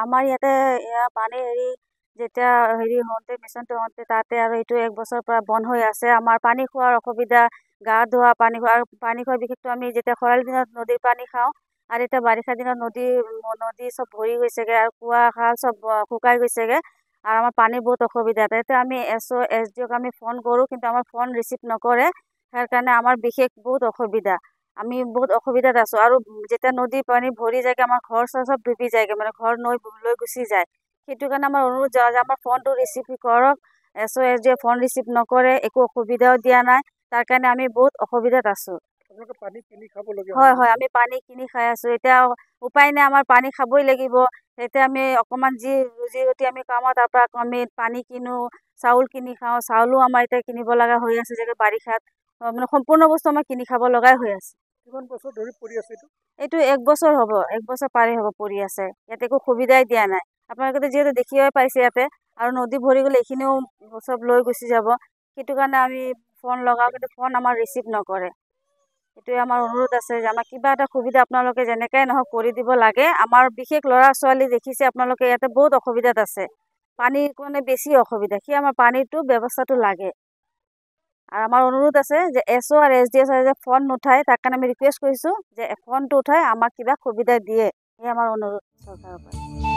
আমাৰ ইয়াতে পানী যেতিয়া হওঁতে মিছনটো হওঁতে তাতে আৰু এইটো 1 বছৰৰ পৰা বন্ধ হৈ আছে। আমাৰ পানী খোৱাৰ অসুবিধা, গা ধোৱা, পানী খোৱা বিশেষকৈ আমি যেতিয়া খৰালি দিনত নদীৰ পানী খাওঁ আৰু এতিয়া বাৰিষা দিনত নদী চব ভৰি গৈছেগৈ আৰু কুঁৱা খাল চব শুকাই গৈছেগৈ আৰু আমাৰ পানী বহুত অসুবিধা। তাতে আমি SO SDOক আমি ফোন কৰোঁ, কিন্তু আমাৰ ফোন ৰিচিভ নকৰে। সেই কাৰণে আমাৰ বিশেষ বহুত অসুবিধা, আমি বহুত অসুবিধাত আছোঁ। আৰু যেতিয়া নদীৰ পানী ভৰি যায়গৈ আমাৰ ঘৰ চব ডুবি যায়গৈ, মানে ঘৰ নৈ লৈ গুচি যায়। সেইটো কাৰণে আমাৰ অনুৰোধ যে আমাৰ ফোনটো ৰিচিভ কৰক। SO SDOয়ে ফোন ৰিচিভ নকৰে, একো অসুবিধাও দিয়া নাই। তাৰ কাৰণে আমি বহুত অসুবিধাত আছোঁ। পানী কিনি খাবলগীয়া হয় হয়, আমি পানী কিনি খাই আছোঁ। এতিয়া উপায় নাই, আমাৰ পানী খাবই লাগিব। এতিয়া আমি অকণমান যি ৰুজি ৰুটি আমি কামাওঁ, তাৰ পৰা আমি পানী কিনো, চাউল কিনি খাওঁ। চাউলো আমাৰ এতিয়া কিনিব লগা হৈ আছে যে বাৰিষাত, মানে সম্পূৰ্ণ বস্তু আমাৰ কিনি খাব লগাই হৈ আছে। কিমান বছৰ ধৰি পৰি আছে এইটো 1 বছৰ হ'ব, 1 বছৰ পাৰে হ'ব পৰি আছে। ইয়াত একো সুবিধাই দিয়া নাই। আপোনালোকে যিহেতু দেখিবই পাইছে ইয়াতে, আৰু নদী ভৰি গ'লে এইখিনিও চব লৈ গুচি যাব। সেইটো কাৰণে আমি ফোন লগাওঁ, কিন্তু ফোন আমাৰ ৰিচিভ নকৰে। এইটোৱে আমাৰ অনুৰোধ আছে যে আমাক কিবা এটা সুবিধা আপোনালোকে যেনেকাই নহওক কৰি দিব লাগে। আমাৰ বিশেষ ল'ৰা ছোৱালী দেখিছে আপোনালোকে, ইয়াতে বহুত অসুবিধাত আছে। পানীৰ কাৰণে বেছি অসুবিধা, আমাৰ পানীটো ব্যৱস্থাটো লাগে। আৰু আমাৰ অনুৰোধ আছে যে SO আৰু SDO যে ফোন নুঠায়, তাৰ কাৰণে আমি ৰিকুৱেষ্ট কৰিছোঁ যে ফোনটো উঠাই আমাক কিবা সুবিধা দিয়ে। এই আমাৰ অনুৰোধ চৰকাৰৰ পৰা।